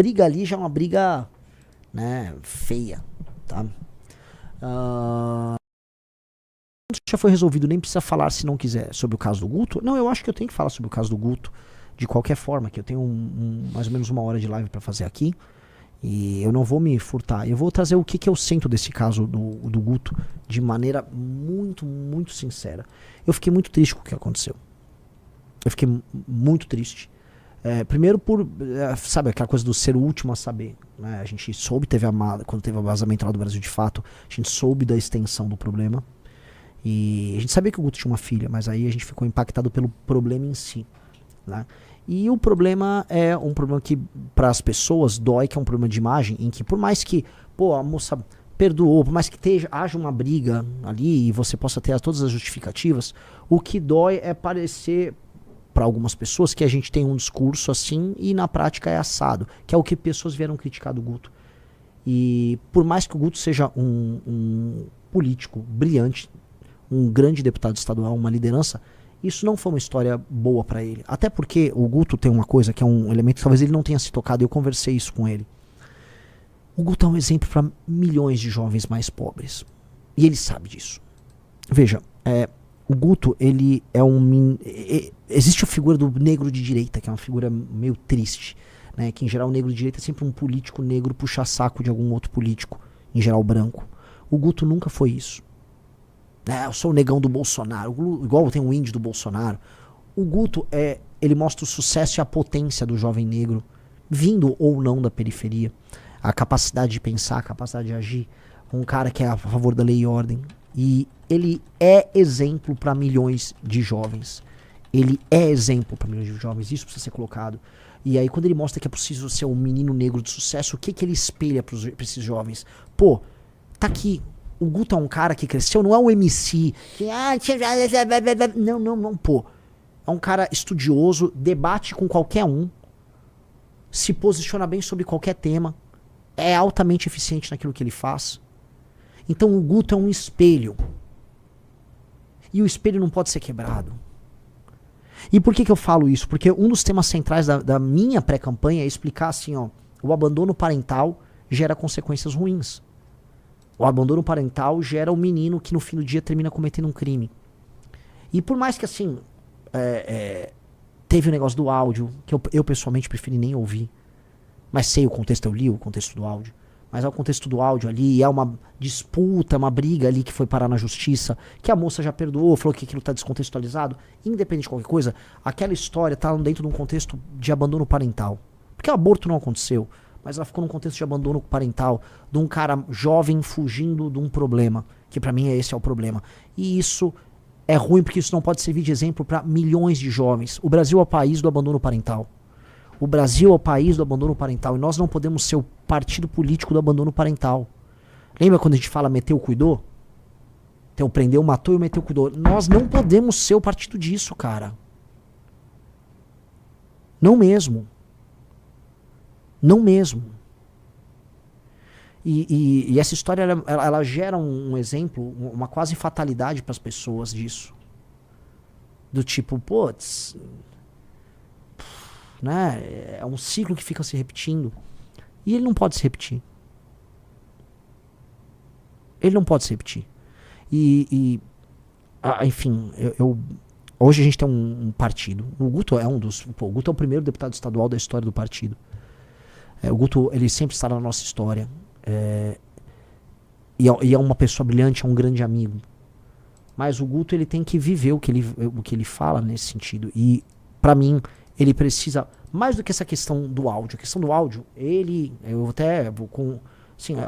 briga ali já é uma briga, né, feia, tá? Isso já foi resolvido, nem precisa falar se não quiser sobre o caso do Guto. Não, eu acho que eu tenho que falar sobre o caso do Guto de qualquer forma, que eu tenho mais ou menos 1 hora de live pra fazer aqui. E eu não vou me furtar. Eu vou trazer o que eu sinto desse caso do Guto de maneira muito, muito sincera. Eu fiquei muito triste com o que aconteceu. Eu fiquei muito triste. Primeiro por, sabe, aquela coisa do ser o último a saber, né? A gente soube, quando teve o vazamento lá do Brasil de Fato, a gente soube da extensão do problema. E a gente sabia que o Guto tinha uma filha, mas aí a gente ficou impactado pelo problema em si, né? E o problema é um problema que para as pessoas dói, que é um problema de imagem, em que por mais que, pô, a moça perdoou, por mais que haja uma briga ali e você possa ter todas as justificativas, o que dói é parecer para algumas pessoas que a gente tem um discurso assim e na prática é assado, que é o que pessoas vieram criticar do Guto. E por mais que o Guto seja um político brilhante, um grande deputado estadual, uma liderança, isso não foi uma história boa pra ele. Até porque o Guto tem uma coisa que é um elemento que talvez ele não tenha se tocado, e eu conversei isso com ele. O Guto é um exemplo para milhões de jovens mais pobres. E ele sabe disso. Veja, o Guto, ele é existe a figura do negro de direita, que é uma figura meio triste, né? Que em geral o negro de direita é sempre um político negro puxa-saco de algum outro político, em geral branco. O Guto nunca foi isso. Eu sou o negão do Bolsonaro, igual tem o índio do Bolsonaro. O Guto, ele mostra o sucesso e a potência do jovem negro, vindo ou não da periferia. A capacidade de pensar, a capacidade de agir. Um cara que é a favor da lei e ordem. E ele é exemplo para milhões de jovens. Ele é exemplo para milhões de jovens, isso precisa ser colocado. E aí quando ele mostra que é possível ser um menino negro de sucesso, o que ele espelha para esses jovens? Pô, tá aqui. O Guto é um cara que cresceu, não é um MC que... Não, pô. É um cara estudioso, debate com qualquer um, se posiciona bem sobre qualquer tema, é altamente eficiente naquilo que ele faz. Então o Guto é um espelho. E o espelho não pode ser quebrado. E por que eu falo isso? Porque um dos temas centrais da minha pré-campanha é explicar assim, ó, o abandono parental gera consequências ruins. O abandono parental gera um menino que no fim do dia termina cometendo um crime. E por mais que assim, teve o negócio do áudio, que eu pessoalmente preferi nem ouvir, mas sei o contexto, eu li o contexto do áudio, mas é o contexto do áudio ali, é uma disputa, uma briga ali que foi parar na justiça, que a moça já perdoou, falou que aquilo tá descontextualizado, independente de qualquer coisa, aquela história tá dentro de um contexto de abandono parental. Porque o aborto não aconteceu, mas ela ficou num contexto de abandono parental, de um cara jovem fugindo de um problema, que pra mim esse é o problema. E isso é ruim porque isso não pode servir de exemplo para milhões de jovens. O Brasil é o país do abandono parental. O Brasil é o país do abandono parental e nós não podemos ser o partido político do abandono parental. Lembra quando a gente fala meteu, cuidou? Então prendeu, matou e meteu, cuidou. Nós não podemos ser o partido disso, cara. Não mesmo. Não mesmo. E essa história ela gera um exemplo, uma quase fatalidade para as pessoas disso. Do tipo, putz, né? É um ciclo que fica se repetindo. E ele não pode se repetir. Ele não pode se repetir. Enfim, hoje a gente tem um partido. O Guto é o Guto é o primeiro deputado estadual da história do partido. O Guto, ele sempre está na nossa história. E é uma pessoa brilhante, é um grande amigo. Mas o Guto, ele tem que viver o que ele fala nesse sentido. E, pra mim, ele precisa, mais do que essa questão do áudio. A questão do áudio,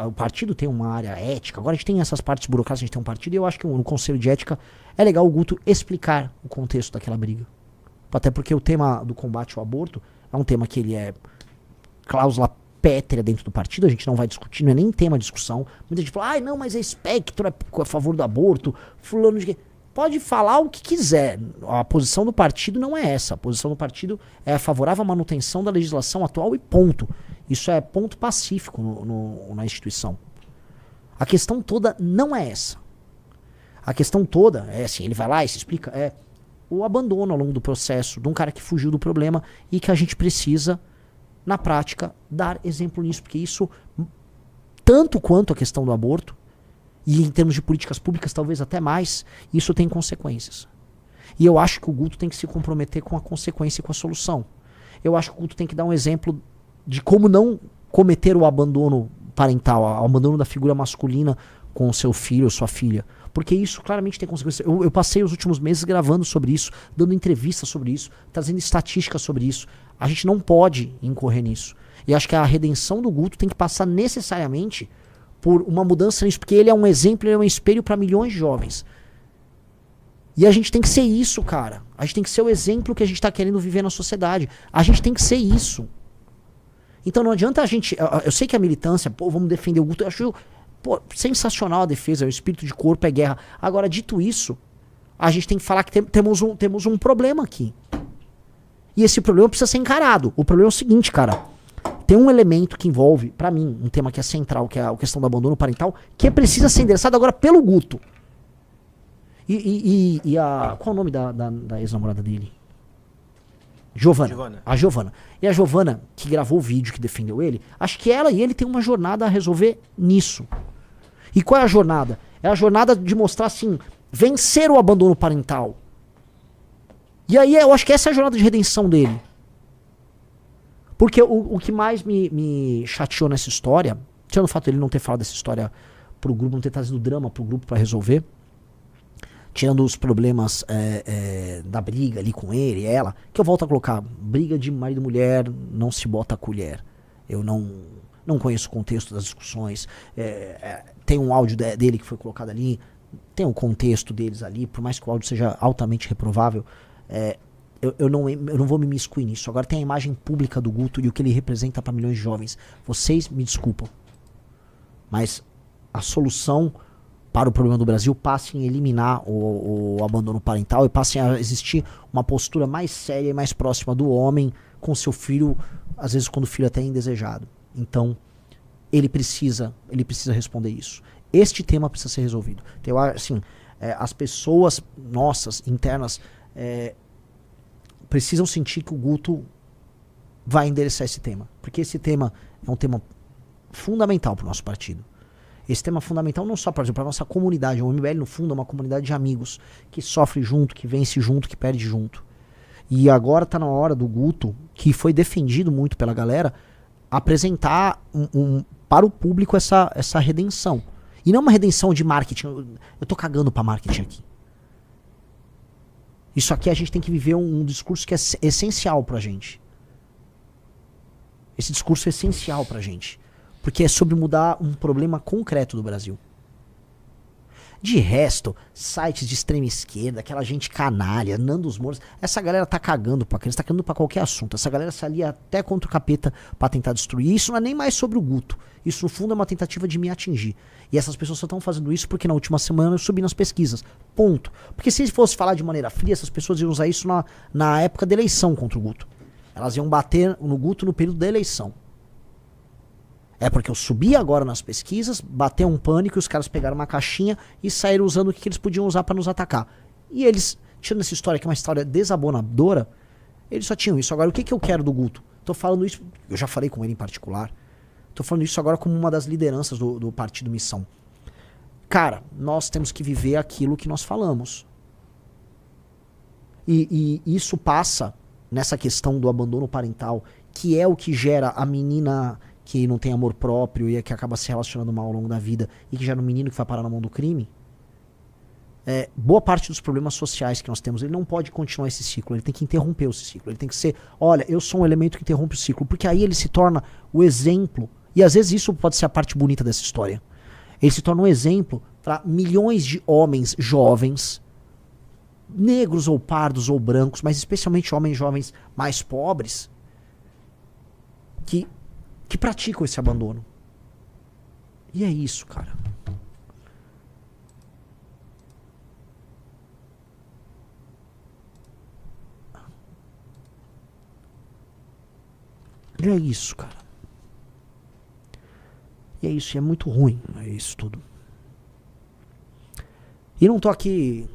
o partido tem uma área ética. Agora a gente tem essas partes burocráticas, a gente tem um partido. E eu acho que no Conselho de Ética é legal o Guto explicar o contexto daquela briga. Até porque o tema do combate ao aborto é um tema que ele é cláusula pétrea dentro do partido, a gente não vai discutir, não é nem tema de discussão. Muita gente fala, não, mas é espectro, é a favor do aborto, fulano de... Pode falar o que quiser, a posição do partido não é essa, a posição do partido é favorável à manutenção da legislação atual e ponto. Isso é ponto pacífico na instituição. A questão toda não é essa. A questão toda é assim, ele vai lá e se explica, o abandono ao longo do processo de um cara que fugiu do problema e que a gente precisa na prática, dar exemplo nisso, porque isso, tanto quanto a questão do aborto, e em termos de políticas públicas talvez até mais, isso tem consequências. E eu acho que o Guto tem que se comprometer com a consequência e com a solução. Eu acho que o Guto tem que dar um exemplo de como não cometer o abandono parental, o abandono da figura masculina com o seu filho ou sua filha. Porque isso claramente tem consequências. Eu passei os últimos meses gravando sobre isso, dando entrevistas sobre isso, trazendo estatísticas sobre isso. A gente não pode incorrer nisso. E acho que a redenção do Guto tem que passar necessariamente por uma mudança nisso, porque ele é um exemplo, ele é um espelho para milhões de jovens. E a gente tem que ser isso, cara. A gente tem que ser o exemplo que a gente tá querendo viver na sociedade. A gente tem que ser isso. Então não adianta a gente... Eu sei que a militância, pô, vamos defender o Guto. Eu acho, pô, sensacional a defesa, o espírito de corpo é guerra. Agora, dito isso, a gente tem que falar que temos um problema aqui. E esse problema precisa ser encarado. O problema é o seguinte, cara. Tem um elemento que envolve, pra mim, um tema que é central, que é a questão do abandono parental, que precisa ser endereçado agora pelo Guto. Qual é o nome da ex-namorada dele? Giovana. A Giovana. E a Giovana, que gravou o vídeo, que defendeu ele, acho que ela e ele têm uma jornada a resolver nisso. E qual é a jornada? É a jornada de mostrar, assim, vencer o abandono parental. E aí eu acho que essa é a jornada de redenção dele. Porque o que mais me chateou nessa história, tirando o fato de ele não ter falado dessa história pro grupo, não ter trazido drama pro grupo pra resolver, tirando os problemas da briga ali com ele e ela, que eu volto a colocar, briga de marido e mulher, não se bota a colher. Eu não conheço o contexto das discussões. Tem um áudio dele que foi colocado ali, tem um contexto deles ali, por mais que o áudio seja altamente reprovável, eu não vou me imiscuir nisso. Agora tem a imagem pública do Guto e o que ele representa para milhões de jovens. Vocês me desculpam, mas a solução para o problema do Brasil passa em eliminar o abandono parental e passa a existir uma postura mais séria e mais próxima do homem com seu filho, às vezes quando o filho até é indesejado. Então, ele precisa responder isso. Este tema precisa ser resolvido. Então, assim, as pessoas nossas, internas, precisam sentir que o Guto vai endereçar esse tema. Porque esse tema é um tema fundamental para o nosso partido. Esse tema é fundamental não só para a nossa comunidade. O MBL, no fundo, é uma comunidade de amigos que sofre junto, que vence junto, que perde junto. E agora está na hora do Guto, que foi defendido muito pela galera, apresentar para o público essa redenção. E não uma redenção de marketing. Eu tô cagando para marketing aqui. Isso aqui a gente tem que viver um discurso que é essencial pra gente. Esse discurso é essencial pra gente. Porque é sobre mudar um problema concreto do Brasil. De resto, sites de extrema esquerda, aquela gente canalha, Nandos Moura, essa galera tá cagando pra criança, tá cagando pra qualquer assunto. Essa galera se alia até contra o capeta pra tentar destruir. Isso não é nem mais sobre o Guto. Isso, no fundo, é uma tentativa de me atingir. E essas pessoas só estão fazendo isso porque na última semana eu subi nas pesquisas. Ponto. Porque se fosse falar de maneira fria, essas pessoas iam usar isso na época da eleição contra o Guto. Elas iam bater no Guto no período da eleição. É porque eu subi agora nas pesquisas, bateu um pânico, os caras pegaram uma caixinha e saíram usando o que eles podiam usar pra nos atacar. E eles, tirando essa história que é uma história desabonadora, eles só tinham isso. Agora, o que eu quero do Guto? Tô falando isso, eu já falei com ele em particular, tô falando isso agora como uma das lideranças do Partido Missão. Cara, nós temos que viver aquilo que nós falamos. E isso passa nessa questão do abandono parental, que é o que gera a menina que não tem amor próprio e que acaba se relacionando mal ao longo da vida e que gera um menino que vai parar na mão do crime. Boa parte dos problemas sociais que nós temos, ele não pode continuar esse ciclo, ele tem que interromper esse ciclo, ele tem que ser, olha, eu sou um elemento que interrompe o ciclo, porque aí ele se torna o exemplo, e às vezes isso pode ser a parte bonita dessa história, ele se torna um exemplo para milhões de homens jovens, negros ou pardos ou brancos, mas especialmente homens jovens mais pobres, que praticam esse abandono. E é isso, cara. E é isso, cara. E é isso, e é muito ruim, é isso tudo. E não tô aqui...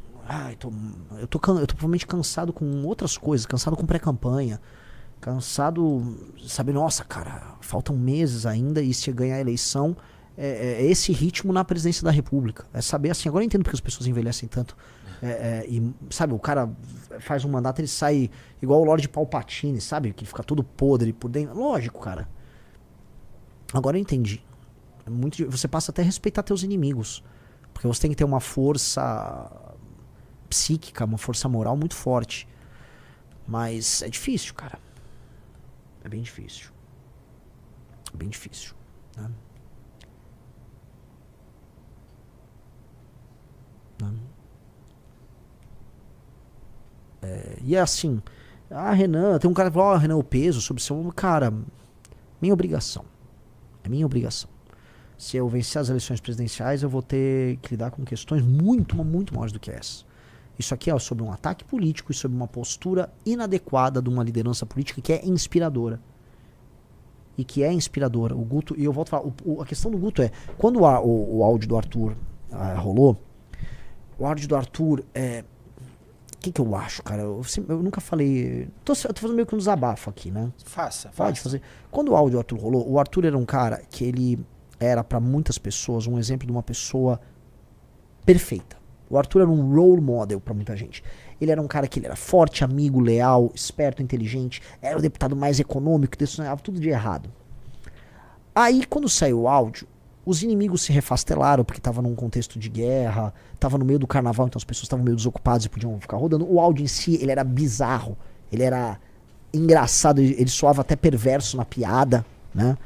eu tô provavelmente cansado com outras coisas, cansado com pré-campanha. Cansado, sabe, nossa, cara, faltam meses ainda e se ganhar a eleição, é esse ritmo na presidência da República. É saber assim, agora eu entendo porque as pessoas envelhecem tanto. E, sabe, o cara faz um mandato, ele sai igual o Lorde Palpatine, sabe? Que fica todo podre por dentro. Lógico, cara. Agora eu entendi. Você passa até a respeitar teus inimigos. Porque você tem que ter uma força psíquica, uma força moral muito forte. Mas é difícil, cara. É bem difícil. É bem difícil. Né? Né? E é assim. Renan, tem um cara que falou, Renan, o peso sobre seu. Cara, minha obrigação. É minha obrigação. Se eu vencer as eleições presidenciais, eu vou ter que lidar com questões muito maiores do que essa. Isso aqui é sobre um ataque político e sobre uma postura inadequada de uma liderança política que é inspiradora. E que é inspiradora. O Guto, e eu volto a falar, a questão do Guto é, quando o áudio do Arthur rolou, o áudio do Arthur, o que eu acho, cara? Eu nunca falei, tô fazendo meio que um desabafo aqui, né? Faça. Pode fazer. Quando o áudio do Arthur rolou, o Arthur era um cara que ele era para muitas pessoas um exemplo de uma pessoa perfeita. O Arthur era um role model para muita gente. Ele era um cara que ele era forte, amigo, leal, esperto, inteligente, era o deputado mais econômico, decissionava tudo de errado. Aí, quando saiu o áudio, os inimigos se refastelaram porque estava num contexto de guerra, estava no meio do carnaval, então as pessoas estavam meio desocupadas e podiam ficar rodando. O áudio em si, ele era bizarro, ele era engraçado, ele soava até perverso na piada, né?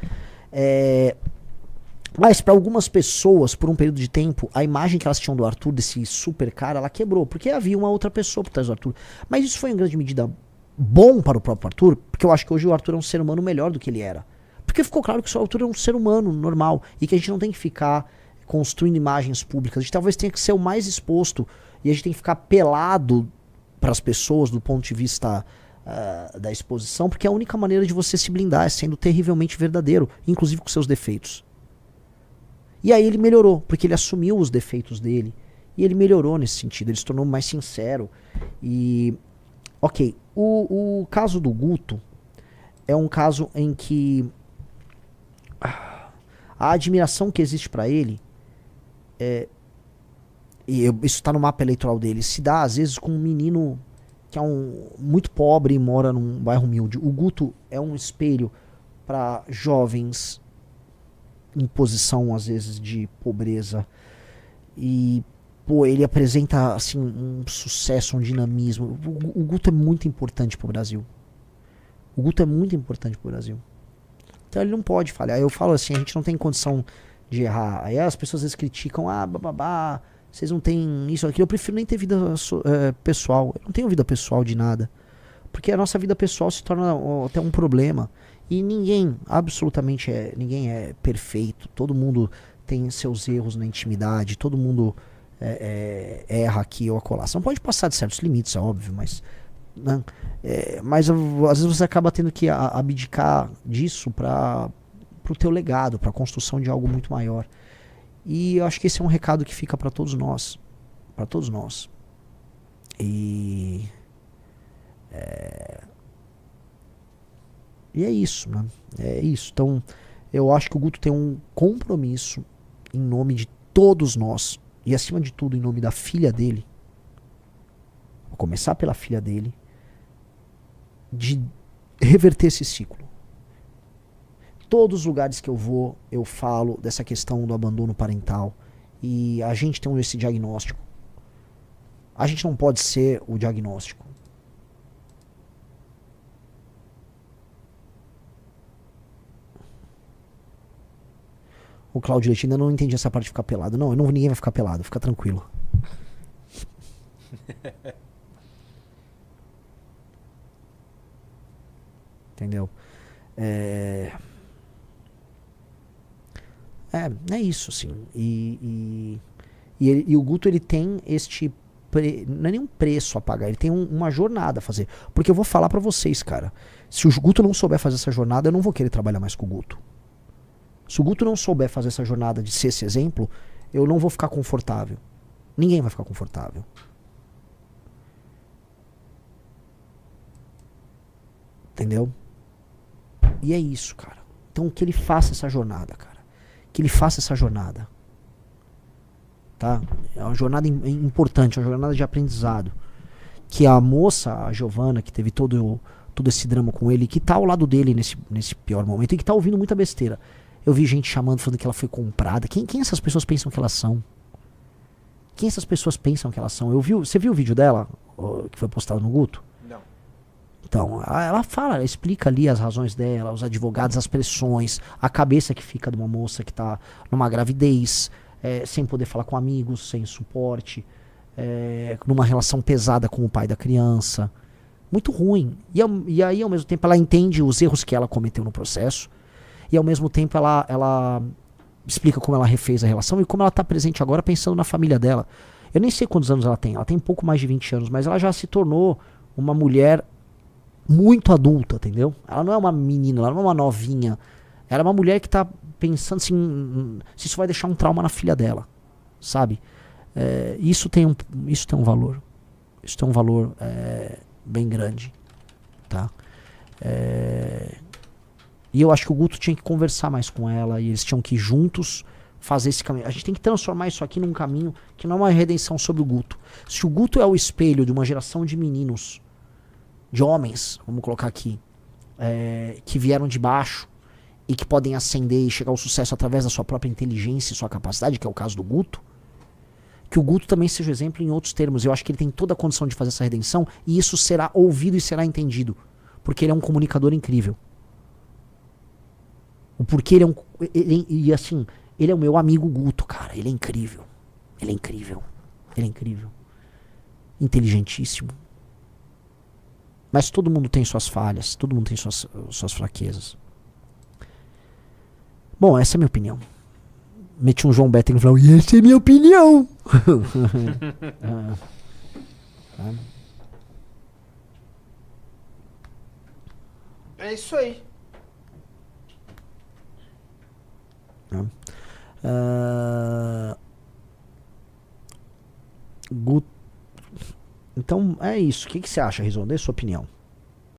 Mas para algumas pessoas, por um período de tempo, a imagem que elas tinham do Arthur, desse super cara, ela quebrou, porque havia uma outra pessoa por trás do Arthur. Mas isso foi em grande medida bom para o próprio Arthur, porque eu acho que hoje o Arthur é um ser humano melhor do que ele era. Porque ficou claro que o Arthur é um ser humano normal e que a gente não tem que ficar construindo imagens públicas. A gente talvez tenha que ser o mais exposto e a gente tem que ficar pelado para as pessoas do ponto de vista da exposição, porque é a única maneira de você se blindar é sendo terrivelmente verdadeiro, inclusive com seus defeitos. E aí ele melhorou, porque ele assumiu os defeitos dele. E ele melhorou nesse sentido, ele se tornou mais sincero. E, ok, o caso do Guto é um caso em que a admiração que existe pra ele, isso está no mapa eleitoral dele, se dá às vezes com um menino que é muito pobre e mora num bairro humilde. O Guto é um espelho para jovens em posição, às vezes, de pobreza. E, pô, ele apresenta, assim, um sucesso, um dinamismo. O Guto é muito importante pro Brasil. O Guto é muito importante pro Brasil. Então ele não pode falhar. Eu falo assim, a gente não tem condição de errar. Aí as pessoas às vezes criticam, bababá, vocês não têm isso, aquilo. Eu prefiro nem ter vida pessoal. Eu não tenho vida pessoal de nada. Porque a nossa vida pessoal se torna até um problema. E ninguém, absolutamente ninguém é perfeito. Todo mundo tem seus erros na intimidade. Todo mundo erra aqui ou acolá. Você não pode passar de certos limites, é óbvio, mas... Né? Mas às vezes você acaba tendo que abdicar disso para o teu legado, para a construção de algo muito maior. E eu acho que esse é um recado que fica para todos nós. Para todos nós. E é isso, né? É isso. Então, eu acho que o Guto tem um compromisso em nome de todos nós, e acima de tudo em nome da filha dele. Vou começar pela filha dele, de reverter esse ciclo. Todos os lugares que eu vou, eu falo dessa questão do abandono parental, e a gente tem esse diagnóstico. A gente não pode ser o diagnóstico. O Claudio Leite, ainda não entendi essa parte de ficar pelado. Não, ninguém vai ficar pelado, fica tranquilo. Entendeu? É isso, assim. E o Guto, ele tem este... não é nenhum preço a pagar, ele tem uma jornada a fazer. Porque eu vou falar pra vocês, cara. Se o Guto não souber fazer essa jornada, eu não vou querer trabalhar mais com o Guto. Se o Guto não souber fazer essa jornada de ser esse exemplo, eu não vou ficar confortável. Ninguém vai ficar confortável. Entendeu? E é isso, cara. Então que ele faça essa jornada, cara. Que ele faça essa jornada. Tá? É uma jornada importante, uma jornada de aprendizado. Que a moça, a Giovana, que teve todo esse drama com ele, que tá ao lado dele nesse pior momento e que tá ouvindo muita besteira. Eu vi gente chamando, falando que ela foi comprada. Quem essas pessoas pensam que elas são? Quem essas pessoas pensam que elas são? Você viu o vídeo dela, que foi postado no Guto? Não. Então, ela fala, ela explica ali as razões dela, os advogados, as pressões, a cabeça que fica de uma moça que tá numa gravidez, sem poder falar com amigos, sem suporte, numa relação pesada com o pai da criança. Muito ruim. E aí, ao mesmo tempo, ela entende os erros que ela cometeu no processo. E ao mesmo tempo ela explica como ela refez a relação e como ela está presente agora pensando na família dela. Eu nem sei quantos anos ela tem um pouco mais de 20 anos, mas ela já se tornou uma mulher muito adulta, entendeu? Ela não é uma menina, ela não é uma novinha. Ela é uma mulher que está pensando assim, se isso vai deixar um trauma na filha dela, sabe? Isso tem um valor. Isso tem um valor bem grande, tá? E eu acho que o Guto tinha que conversar mais com ela e eles tinham que ir juntos fazer esse caminho. A gente tem que transformar isso aqui num caminho que não é uma redenção sobre o Guto. Se o Guto é o espelho de uma geração de meninos, de homens, vamos colocar aqui, que vieram de baixo e que podem ascender e chegar ao sucesso através da sua própria inteligência e sua capacidade, que é o caso do Guto, que o Guto também seja exemplo em outros termos. Eu acho que ele tem toda a condição de fazer essa redenção e isso será ouvido e será entendido, porque ele é um comunicador incrível. O porquê e assim, ele é o meu amigo Guto, cara. Ele é incrível. Ele é incrível. Ele é incrível. Inteligentíssimo. Mas todo mundo tem suas falhas. Todo mundo tem suas fraquezas. Bom, essa é a minha opinião. Meti um João Better e falou, e essa é minha opinião. É isso aí. Então é isso. O que você acha, Rizon? Dê sua opinião.